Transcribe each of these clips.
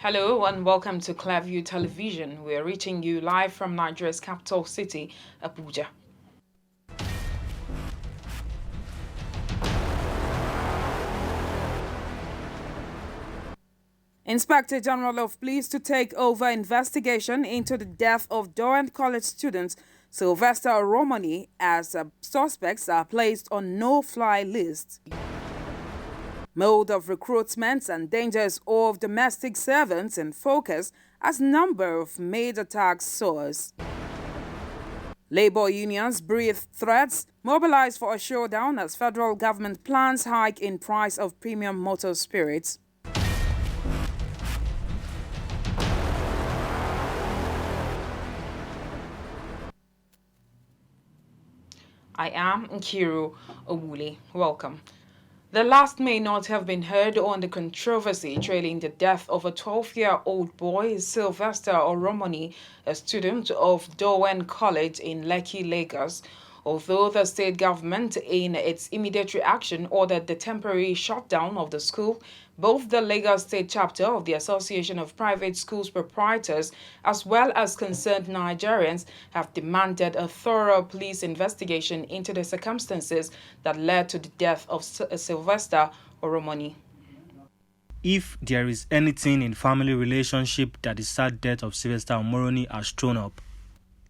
Hello and welcome to Clearview Television. We are reaching you live from Nigeria's capital city, Abuja. Inspector General of Police to take over investigation into the death of Durham College student Sylvester Romani as suspects are placed on no-fly list. Mode of recruitment and dangers of domestic servants in focus as number of maid attacks soars. Labor unions breathe threats, mobilize for a showdown as federal government plans hike in price of premium motor spirits. I am Nkiru Owuli. Welcome. The last may not have been heard on the controversy trailing the death of a 12-year-old boy, Sylvester Oromoni, a student of Dowen College in Lekki, Lagos. Although the state government, in its immediate reaction, ordered the temporary shutdown of the school, both the Lagos State chapter of the Association of Private Schools Proprietors as well as concerned Nigerians have demanded a thorough police investigation into the circumstances that led to the death of Sylvester Oromoni. If there is anything in family relationship that the sad death of Sylvester Oromoni has thrown up,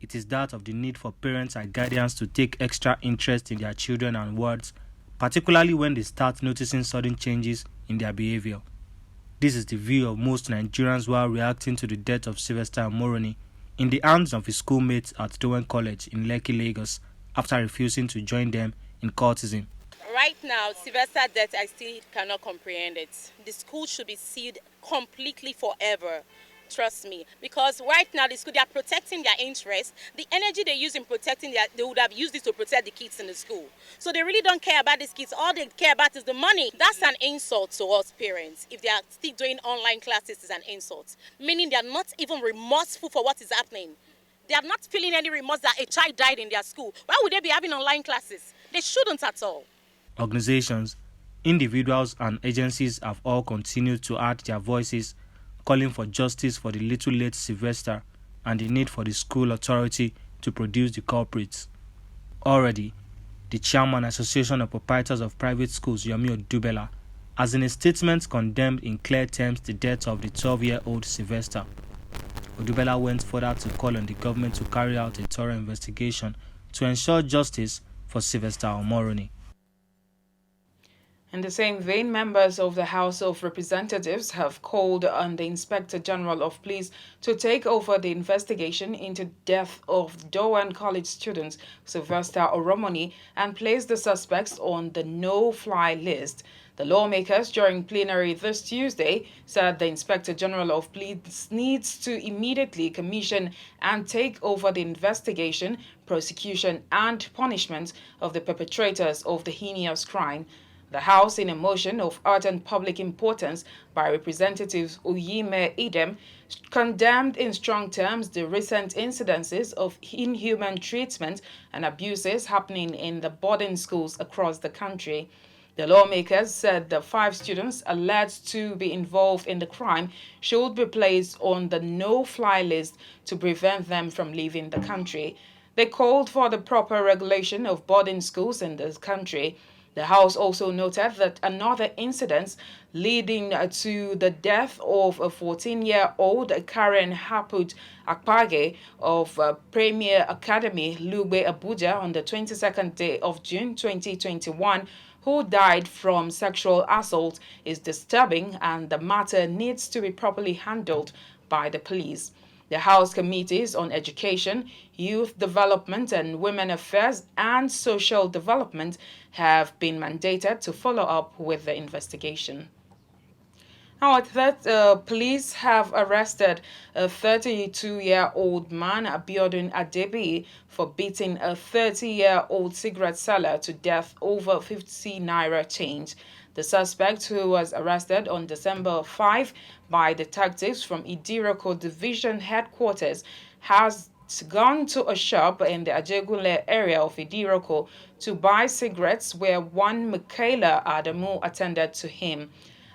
it is that of the need for parents and guardians to take extra interest in their children and wards, particularly when they start noticing sudden changes in their behavior. This is the view of most Nigerians while reacting to the death of Sylvester Oromoni in the hands of his schoolmates at Dowen College in Lekki, Lagos, after refusing to join them in courtesan. Right now, Sylvester's death, I still cannot comprehend it. The school should be sealed completely forever. Trust me, because right now the school, they are protecting their interests. The energy they use in protecting they would have used it to protect the kids in the school. So they really don't care about these kids. All they care about is the money. That's an insult to us parents. If they are still doing online classes, it's an insult. Meaning they are not even remorseful for what is happening. They are not feeling any remorse that a child died in their school. Why would they be having online classes? They shouldn't at all. Organizations, individuals and agencies have all continued to add their voices, calling for justice for the little late Sylvester and the need for the school authority to produce the culprits. Already, the chairman Association of Proprietors of Private Schools, Yomi Odubela, has in a statement condemned in clear terms the death of the 12-year-old Sylvester. Odubela went further to call on the government to carry out a thorough investigation to ensure justice for Sylvester Oromoni. In the same vein, members of the House of Representatives have called on the Inspector General of Police to take over the investigation into the death of Dowen College student Sylvester Oromoni and place the suspects on the no-fly list. The lawmakers during plenary this Tuesday said the Inspector General of Police needs to immediately commission and take over the investigation, prosecution and punishment of the perpetrators of the heinous crime. The House, in a motion of urgent public importance by Representatives Uyime Idem, condemned in strong terms the recent incidences of inhuman treatment and abuses happening in the boarding schools across the country. The lawmakers said the 5 students alleged to be involved in the crime should be placed on the no-fly list to prevent them from leaving the country. They called for the proper regulation of boarding schools in this country. The House also noted that another incident leading to the death of a 14-year-old Karen Haput Akpage of Premier Academy, Lugbe, Abuja, on the 22nd day of June 2021, who died from sexual assault, is disturbing and the matter needs to be properly handled by the police. The House Committees on Education, Youth Development and Women Affairs and Social Development have been mandated to follow up with the investigation. Now, at that, police have arrested a 32-year-old man, Abiodun Adebi, for beating a 30-year-old cigarette seller to death over 50 naira change. The suspect, who was arrested on December 5 by detectives from Idiroko Division Headquarters, has gone to a shop in the Ajegule area of Idiroko to buy cigarettes where one Michaela Adamu attended to him.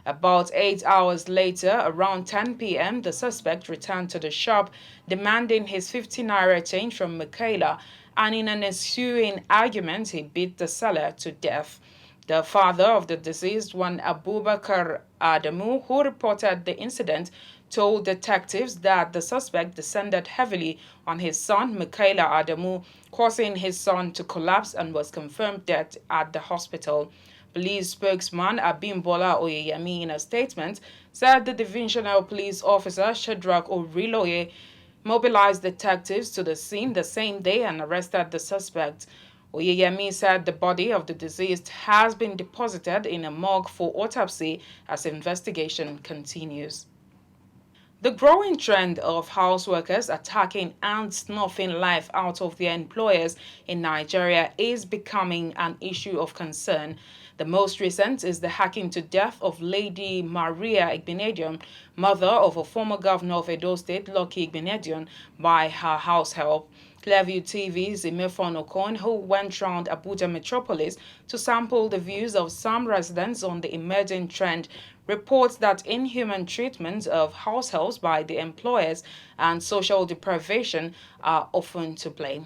About 8 hours later, around 10 p.m., the suspect returned to the shop, demanding his 50 naira change from Michaela, and in an ensuing argument, he beat the seller to death. The father of the deceased one, Abubakar Adamu, who reported the incident, told detectives that the suspect descended heavily on his son, Michaela Adamu, causing his son to collapse and was confirmed dead at the hospital. Police spokesman Abimbola Oyeyemi, in a statement, said the divisional police officer Shadrach Oriloye mobilized detectives to the scene the same day and arrested the suspect. Oyeyemi said the body of the deceased has been deposited in a morgue for autopsy as investigation continues. The growing trend of house workers attacking and snuffing life out of their employers in Nigeria is becoming an issue of concern. The most recent is the hacking to death of Lady Maria Igbinedion, mother of a former governor of Edo State, Lucky Igbinedion, by her house help. Clearview TV's Imefon Okon, who went round Abuja metropolis to sample the views of some residents on the emerging trend, reports that inhuman treatment of house helps by the employers and social deprivation are often to blame.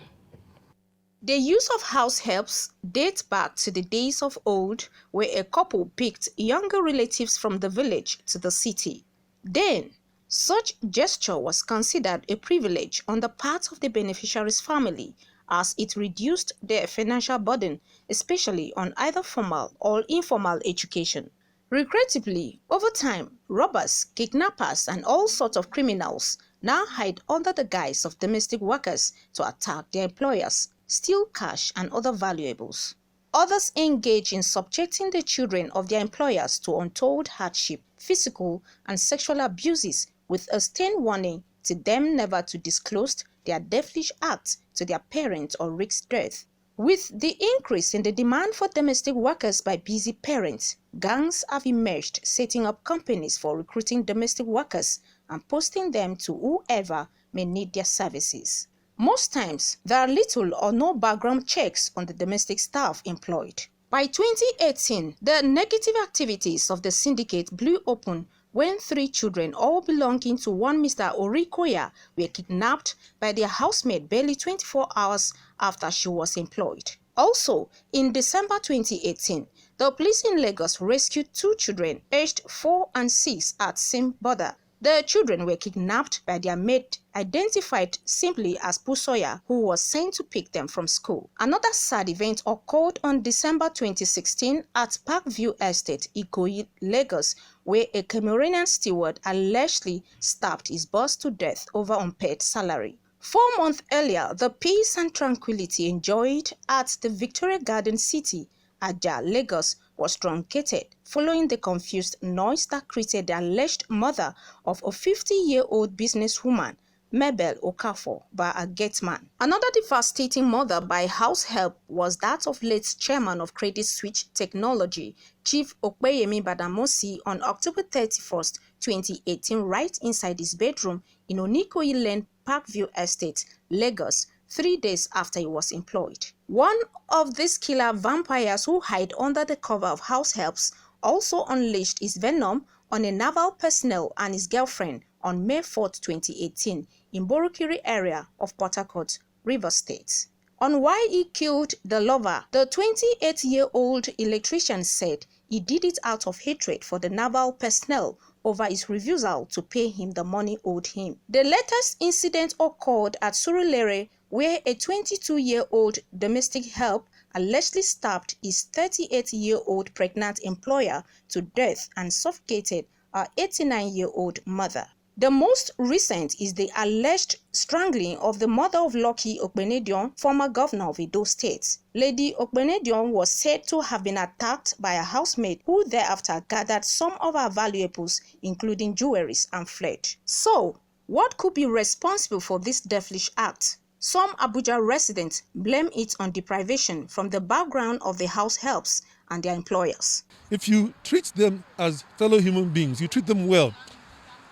The use of house helps dates back to the days of old, where a couple picked younger relatives from the village to the city. Then, such gesture was considered a privilege on the part of the beneficiary's family, as it reduced their financial burden, especially on either formal or informal education. Regrettably, over time, robbers, kidnappers, and all sorts of criminals now hide under the guise of domestic workers to attack their employers, steal cash and other valuables. Others engage in subjecting the children of their employers to untold hardship, physical and sexual abuses, with a stern warning to them never to disclose their devilish acts to their parents or risk death. With the increase in the demand for domestic workers by busy parents, gangs have emerged, setting up companies for recruiting domestic workers and posting them to whoever may need their services. Most times, there are little or no background checks on the domestic staff employed. By 2018, the negative activities of the syndicate blew open when 3 children, all belonging to one Mr. Orikoya, were kidnapped by their housemaid barely 24 hours after she was employed. Also, in December 2018, the police in Lagos rescued 2 children aged 4 and 6 at same border. The children were kidnapped by their maid, identified simply as Busoya, who was sent to pick them from school. Another sad event occurred on December 2016 at Parkview Estate, Ikoyi, Lagos, where a Cameroonian steward allegedly stabbed his boss to death over unpaid salary. 4 months earlier, the peace and tranquility enjoyed at the Victoria Garden City, Aja, Lagos, was truncated following the confused noise that created the alleged murder of a 50-year-old businesswoman, Mabel Okafor, by a gateman. Another devastating murder by house help was that of late chairman of Credit Switch Technology, Chief Okpeyemi Badamosi, on October 31, 2018, right inside his bedroom in Onikoyi Lane, Parkview Estate, Lagos, 3 days after he was employed. One of these killer vampires who hide under the cover of house helps also unleashed his venom on a naval personnel and his girlfriend on May 4, 2018 in Borokiri area of Port Harcourt, Rivers State. On why he killed the lover, the 28-year-old electrician said he did it out of hatred for the naval personnel over his refusal to pay him the money owed him. The latest incident occurred at Surulere, where a 22-year-old domestic help allegedly stabbed his 38-year-old pregnant employer to death and suffocated her 89-year-old mother. The most recent is the alleged strangling of the mother of Lucky Okbenedion, former governor of Edo State. Lady Okbenedion was said to have been attacked by a housemaid who thereafter gathered some of her valuables, including jewelries, and fled. So, what could be responsible for this devilish act? Some Abuja residents blame it on deprivation from the background of the house helps and their employers. If you treat them as fellow human beings, you treat them well.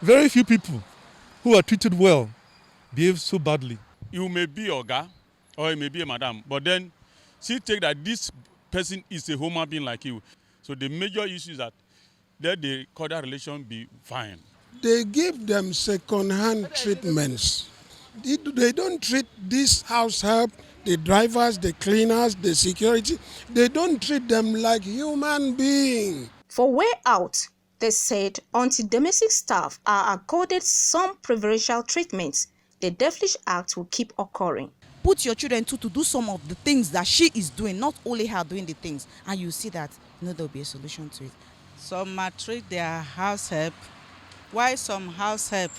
Very few people who are treated well behave so badly. You may be a guy or you may be a madam, but then still take that this person is a human being like you. So the major issue is that let the cordial relation be fine. They give them second-hand treatments. They don't treat this house help, the drivers, the cleaners, the security. They don't treat them like human beings. For way out, they said until domestic staff are accorded some preferential treatment, the devilish act will keep occurring. Put your children to do some of the things that she is doing, not only her doing the things, and you see that there'll be a solution to it. Some maltreat their house help, while some house help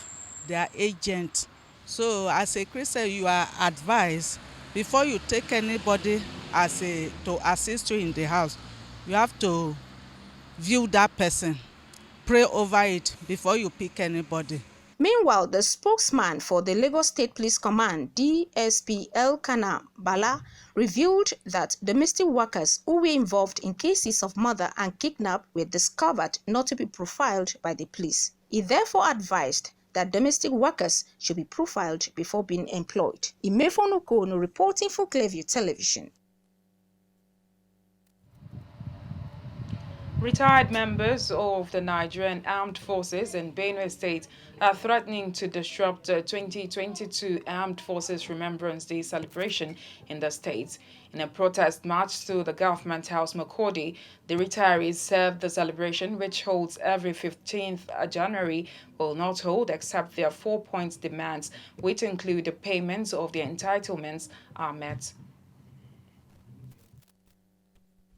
their agent. So as a Christian, you are advised before you take anybody to assist you in the house, you have to view that person, pray over it before you pick anybody. Meanwhile, the spokesman for the Lagos State Police Command, DSP Elkanah Bala, revealed that domestic workers who were involved in cases of murder and kidnap were discovered not to be profiled by the police. He therefore advised that domestic workers should be profiled before being employed. Imefonu Kono reporting for Clearview Television. Retired members of the Nigerian Armed Forces in Benue State are threatening to disrupt the 2022 Armed Forces Remembrance Day celebration in the state. In a protest march to the government house Makurdi, the retirees said the celebration, which holds every 15th January, will not hold except their 4-point demands, which include the payments of their entitlements, are met.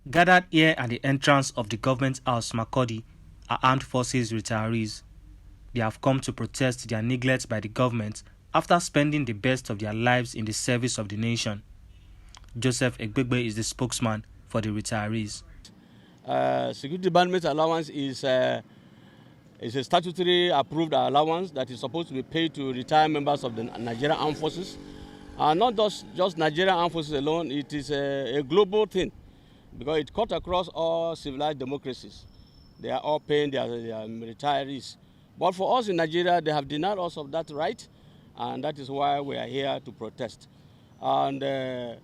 Gathered here at the entrance of the government house Makurdi are armed forces retirees. They have come to protest their neglect by the government after spending the best of their lives in the service of the nation. Joseph Egbegbe is the spokesman for the retirees. Security bandmate allowance is a statutory approved allowance that is supposed to be paid to retired members of the Nigerian Armed Forces. Not just Nigerian Armed Forces alone, it is a global thing, because it cuts across all civilized democracies. They are all paying their retirees. But for us in Nigeria, they have denied us of that right, and that is why we are here to protest. And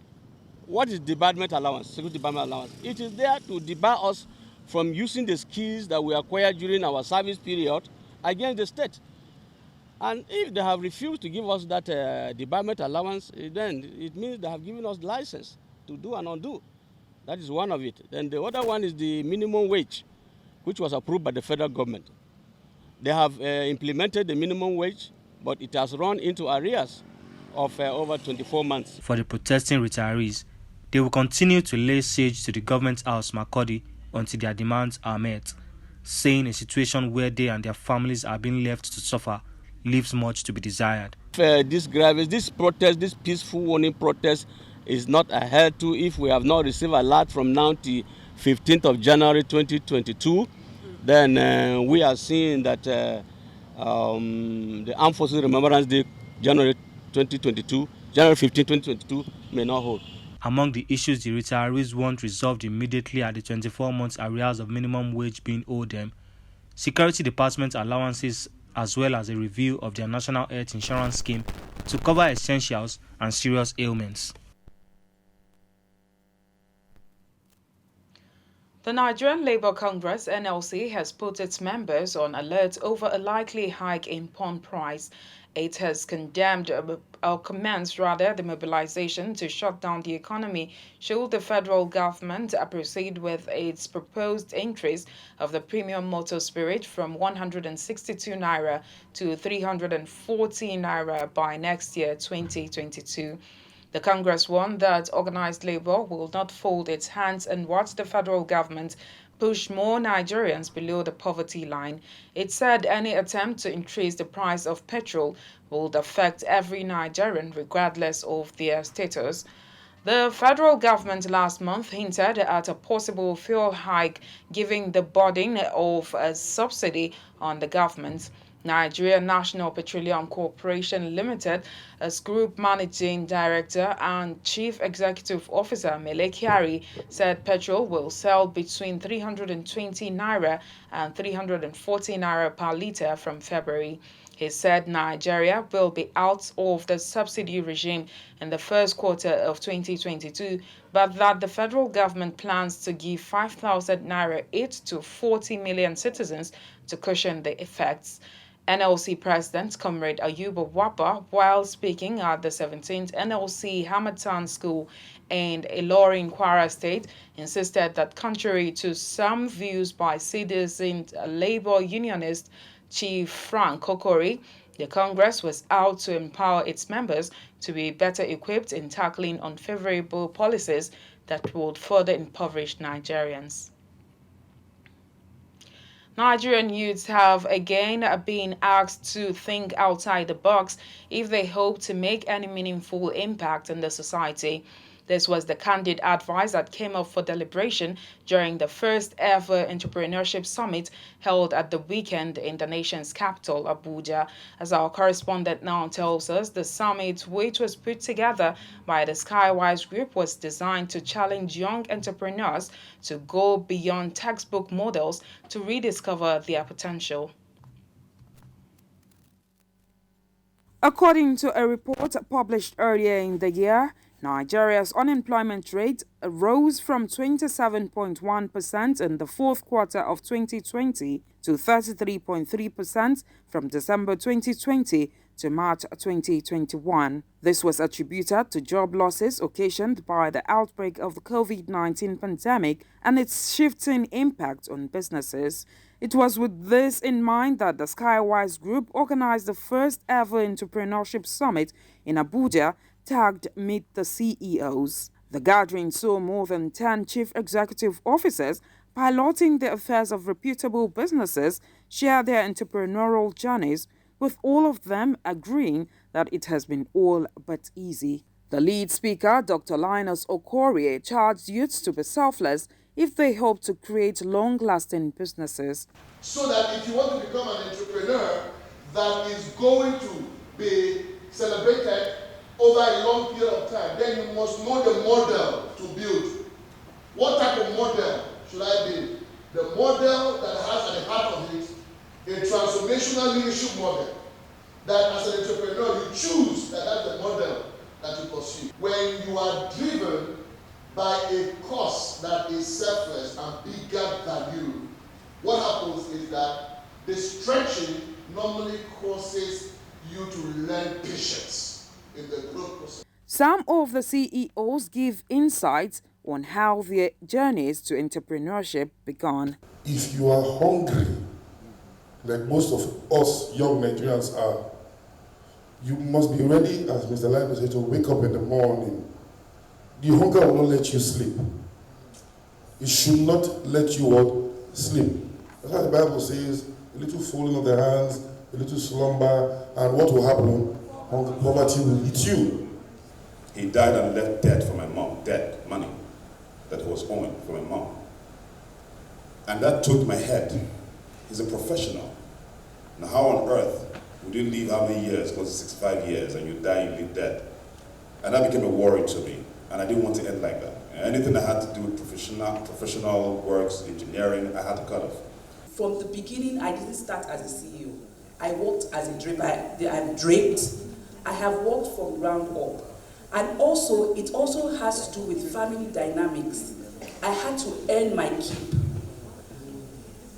what is debarment allowance, security debarment allowance? It is there to debar us from using the skills that we acquired during our service period against the state. And if they have refused to give us that debarment allowance, then it means they have given us license to do and undo. That is one of it. Then the other one is the minimum wage, which was approved by the federal government. They have implemented the minimum wage, but it has run into arrears of over 24 months. For the protesting retirees, they will continue to lay siege to the government house Makurdi until their demands are met, saying a situation where they and their families are being left to suffer leaves much to be desired. This protest, this peaceful warning protest, is not adhered to if we have not received a lot from now to 15th of January 2022. Then we are seeing that the Armed Forces Remembrance Day, January 2022, January 15, 2022, may not hold. Among the issues the retirees want resolved immediately are the 24 months arrears of minimum wage being owed them, security department allowances, as well as a review of their national health insurance scheme to cover essentials and serious ailments. The Nigerian Labour Congress (NLC) has put its members on alert over a likely hike in pawn price. It has commenced the mobilization to shut down the economy should the federal government proceed with its proposed increase of the premium motor spirit from 162 naira to 340 naira by next year, 2022. The Congress warned that organized labor will not fold its hands and watch the federal government push more Nigerians below the poverty line. It said any attempt to increase the price of petrol would affect every Nigerian regardless of their status. The federal government last month hinted at a possible fuel hike, giving the burden of a subsidy on the government. Nigeria National Petroleum Corporation Limited, as Group Managing Director and Chief Executive Officer Mele Kyari, said petrol will sell between 320 naira and 340 naira per litre from February. He said Nigeria will be out of the subsidy regime in the first quarter of 2022, but that the federal government plans to give 5,000 naira each to 40 million citizens to cushion the effects. NLC President Comrade Ayuba Wapa, while speaking at the 17th NLC Hamatan School in Ilorin, Kwara State, insisted that contrary to some views by citizen labor unionist Chief Frank Kokori, the Congress was out to empower its members to be better equipped in tackling unfavorable policies that would further impoverish Nigerians. Nigerian youths have again been asked to think outside the box if they hope to make any meaningful impact in the society. This was the candid advice that came up for deliberation during the first ever Entrepreneurship Summit held at the weekend in the nation's capital, Abuja. As our correspondent now tells us, the summit, which was put together by the Skywise Group, was designed to challenge young entrepreneurs to go beyond textbook models to rediscover their potential. According to a report published earlier in the year, Nigeria's unemployment rate rose from 27.1% in the fourth quarter of 2020 to 33.3% from December 2020 to March 2021. This was attributed to job losses occasioned by the outbreak of the COVID-19 pandemic and its shifting impact on businesses. It was with this in mind that the Skywise Group organized the first ever Entrepreneurship Summit in Abuja, tagged Meet the CEOs. The gathering saw more than 10 chief executive officers piloting the affairs of reputable businesses share their entrepreneurial journeys, with all of them agreeing that it has been all but easy. The lead speaker, Dr. Linus Okorie, charged youths to be selfless if they hope to create long-lasting businesses. So that if you want to become an entrepreneur that is going to be celebrated over a long period of time, then you must know the model to build. What type of model should I build? The model that has at the heart of it a transformational leadership model, that as an entrepreneur you choose that that's the model that you pursue. When you are driven by a cause that is selfless and bigger than you, what happens is that the stretching normally causes you to learn patience in the growth process. Some of the CEOs give insights on how their journeys to entrepreneurship began. If you are hungry, like most of us young Nigerians are, you must be ready, as Mr. Linus said, to wake up in the morning. The hunger will not let you sleep. It should not let you sleep. That's why the Bible says, a little folding of the hands, a little slumber, and what will happen? Poverty will eat you. He died and left debt for my mom, debt, money that he was owing for my mom. And that took my head. He's a professional. Now how on earth would you live how many years, close to 65 years, and you die, you leave debt? And that became a worry to me, and I didn't want to end like that. Anything that had to do with professional works, engineering, I had to cut off. From the beginning, I didn't start as a CEO. I worked as a draper. I'm draped. I have worked from ground up. And also, it also has to do with family dynamics. I had to earn my keep.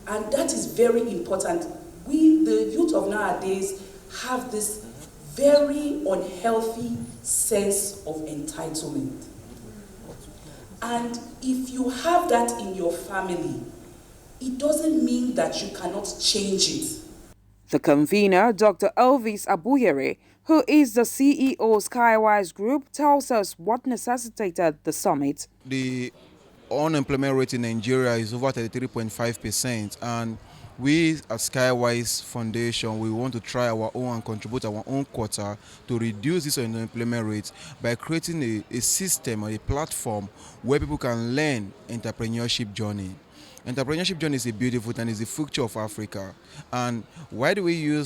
And that is very important. We, the youth of nowadays, have this very unhealthy sense of entitlement. And if you have that in your family, it doesn't mean that you cannot change it. The convener, Dr. Elvis Abuyere, who is the CEO of Skywise Group, tells us what necessitated the summit. The unemployment rate in Nigeria is over 33.5%, and we at Skywise Foundation, we want to try our own and contribute our own quota to reduce this unemployment rate by creating a system or a platform where people can learn entrepreneurship journey. Entrepreneurship journey is a beautiful thing, it's the future of Africa. And why do we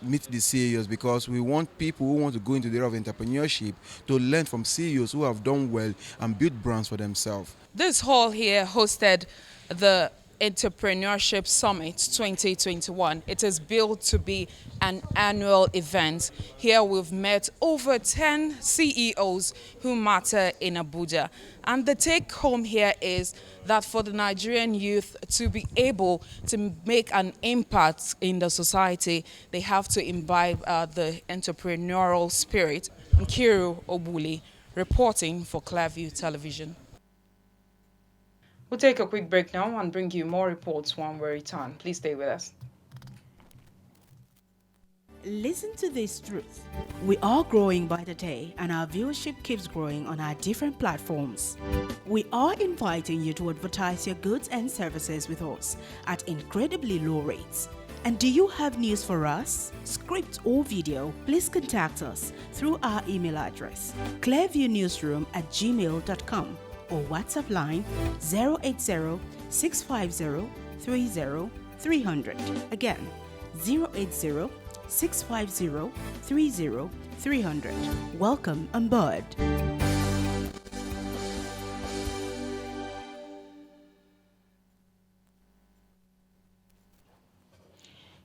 meet the CEOs? Because we want people who want to go into the area of entrepreneurship to learn from CEOs who have done well and built brands for themselves. This hall here hosted the Entrepreneurship Summit 2021. It is built to be an annual event. Here we've met over 10 CEOs who matter in Abuja. And the take home here is that for the Nigerian youth to be able to make an impact in the society, they have to imbibe the entrepreneurial spirit. Nkiru Obuli, reporting for Clearview Television. We'll take a quick break now and bring you more reports when we return. Please stay with us. Listen to this truth. We are growing by the day, and our viewership keeps growing on our different platforms. We are inviting you to advertise your goods and services with us at incredibly low rates. And do you have news for us? Script or video? Please contact us through our email address, clearviewnewsroom@gmail.com, or WhatsApp line 080-650-30-300. Again, 080-650-30-300. Welcome on board.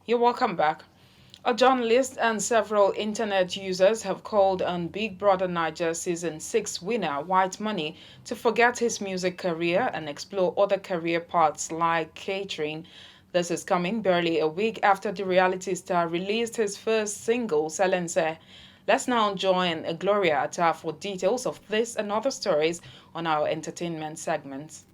You're welcome back. A journalist and several internet users have called on Big Brother Niger Season 6 winner White Money to forget his music career and explore other career paths like catering. This is coming barely a week after the reality star released his first single, Selense. Let's now join Gloria Atta for details of this and other stories on our entertainment segments.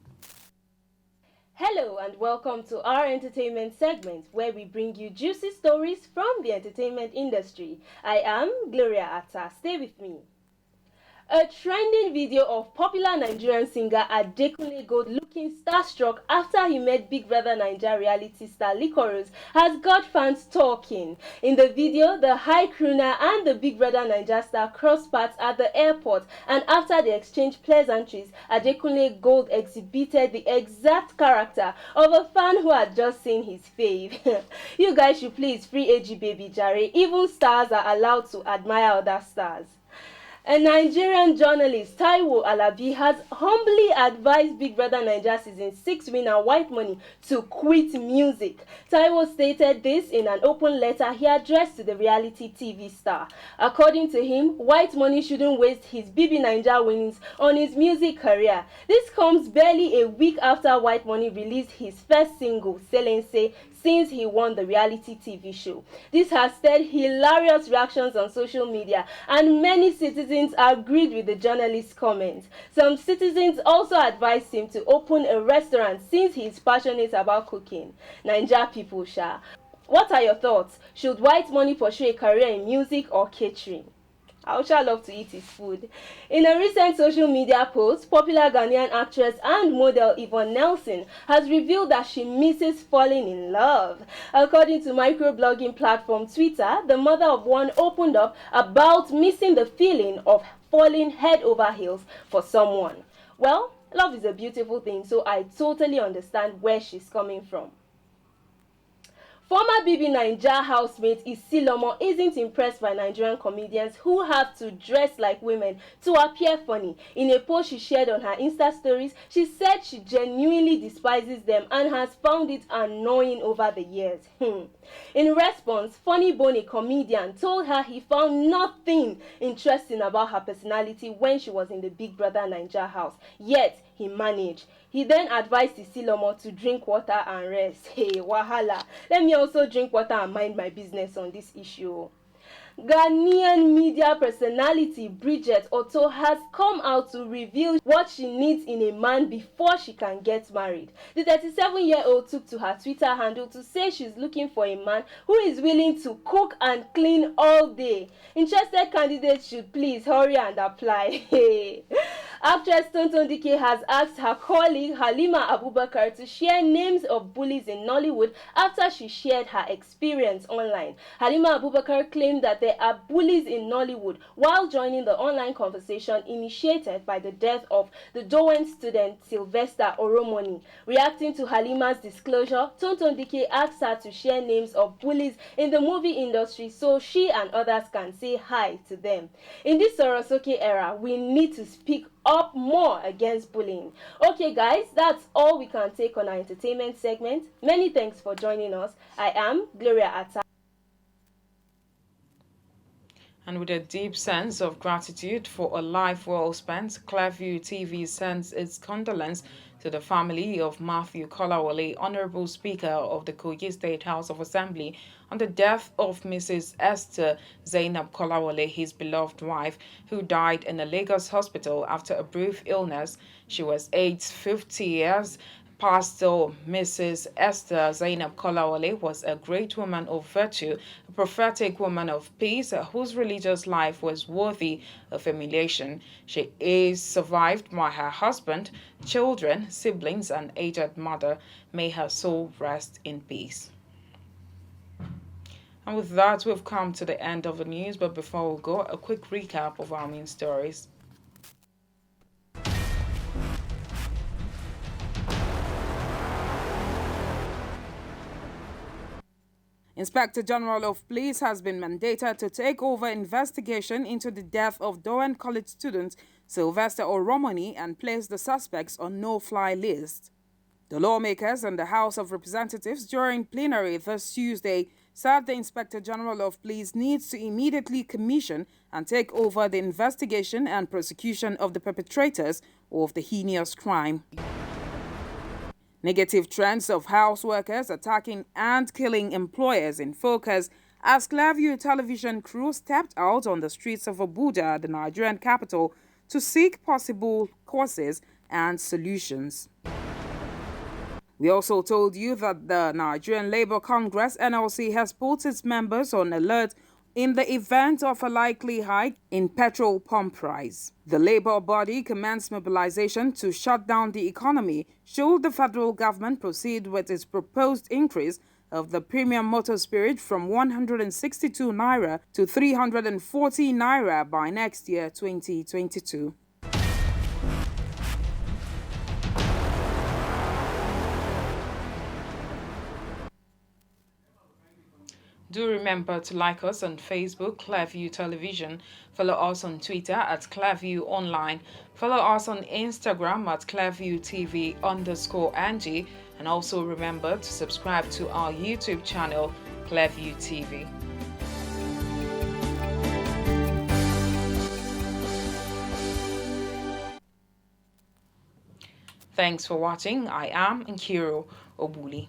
Hello and welcome to our entertainment segment where we bring you juicy stories from the entertainment industry. I am Gloria Atta. Stay with me. A trending video of popular Nigerian singer Adekunle Gold looking starstruck after he met Big Brother Naija reality star Licorice has got fans talking. In the video, the high crooner and the Big Brother Naija star cross paths at the airport, and after they exchanged pleasantries, Adekunle Gold exhibited the exact character of a fan who had just seen his fave. You guys should please free AG Baby Jare. Even stars are allowed to admire other stars. A Nigerian journalist, Taiwo Alabi, has humbly advised Big Brother Naija Season 6 winner White Money to quit music. Taiwo stated this in an open letter he addressed to the reality TV star. According to him, White Money shouldn't waste his BB Naija winnings on his music career. This comes barely a week after White Money released his first single, Selense, since he won the reality TV show. This has stirred hilarious reactions on social media, and many citizens agreed with the journalist's comments. Some citizens also advised him to open a restaurant since he is passionate about cooking. Naija people, sha. What are your thoughts? Should White Money pursue a career in music or catering? I would love to eat his food. In a recent social media post, popular Ghanaian actress and model Yvonne Nelson has revealed that she misses falling in love. According to microblogging platform Twitter, the mother of one opened up about missing the feeling of falling head over heels for someone. Well, love is a beautiful thing, so I totally understand where she's coming from. Former BB Naija housemate Isilomo isn't impressed by Nigerian comedians who have to dress like women to appear funny. In a post she shared on her Insta stories, she said she genuinely despises them and has found it annoying over the years. In response, Funny Bone, a comedian, told her he found nothing interesting about her personality when she was in the Big Brother Naija house, yet he managed. He then advised Isilomo to drink water and rest. Hey, wahala. Let me also drink water and mind my business on this issue. Ghanaian media personality Bridget Otto has come out to reveal what she needs in a man before she can get married. The 37-year-old took to her Twitter handle to say she's looking for a man who is willing to cook and clean all day. Interested candidates should please hurry and apply. Actress Tonton Dike has asked her colleague Halima Abubakar to share names of bullies in Nollywood after she shared her experience online. Halima Abubakar claimed that there are bullies in Nollywood while joining the online conversation initiated by the death of the Dowen student Sylvester Oromoni. Reacting to Halima's disclosure, Tonton Dike asked her to share names of bullies in the movie industry so she and others can say hi to them. In this Sorosoke era, we need to speak up more against bullying. Okay, guys, that's all we can take on our entertainment segment. Many thanks for joining us. I am Gloria Atta. And with a deep sense of gratitude for a life well spent, Clearview TV sends its condolence to the family of Matthew Kolawole, Honorable Speaker of the Kogi State House of Assembly, on the death of Mrs. Esther Zainab Kolawole, his beloved wife, who died in a Lagos hospital after a brief illness. She was aged 50 years. Pastor Mrs. Esther Zainab Kolawole was a great woman of virtue, a prophetic woman of peace, whose religious life was worthy of emulation. She is survived by her husband, children, siblings, and aged mother. May her soul rest in peace. And with that, we've come to the end of the news, but before we go, a quick recap of our main stories. Inspector General of Police has been mandated to take over investigation into the death of Dowen College student Sylvester Oromoni and place the suspects on no-fly list. The lawmakers and the House of Representatives during plenary this Tuesday said the Inspector General of Police needs to immediately commission and take over the investigation and prosecution of the perpetrators of the heinous crime. Negative trends of house workers attacking and killing employers in focus as Clearview television crew stepped out on the streets of Abuja, the Nigerian capital, to seek possible causes and solutions. We also told you that the Nigerian Labour Congress (NLC) has put its members on alert in the event of a likely hike in petrol pump price. The Labour body commenced mobilization to shut down the economy should the federal government proceed with its proposed increase of the premium motor spirit from 162 naira to 340 naira by next year, 2022. Do remember to like us on Facebook, Clearview Television. Follow us on Twitter at Clearview Online. Follow us on Instagram at ClearviewTV_Angie. And also remember to subscribe to our YouTube channel, Clearview TV. Thanks for watching. I am Nkiro Obuli.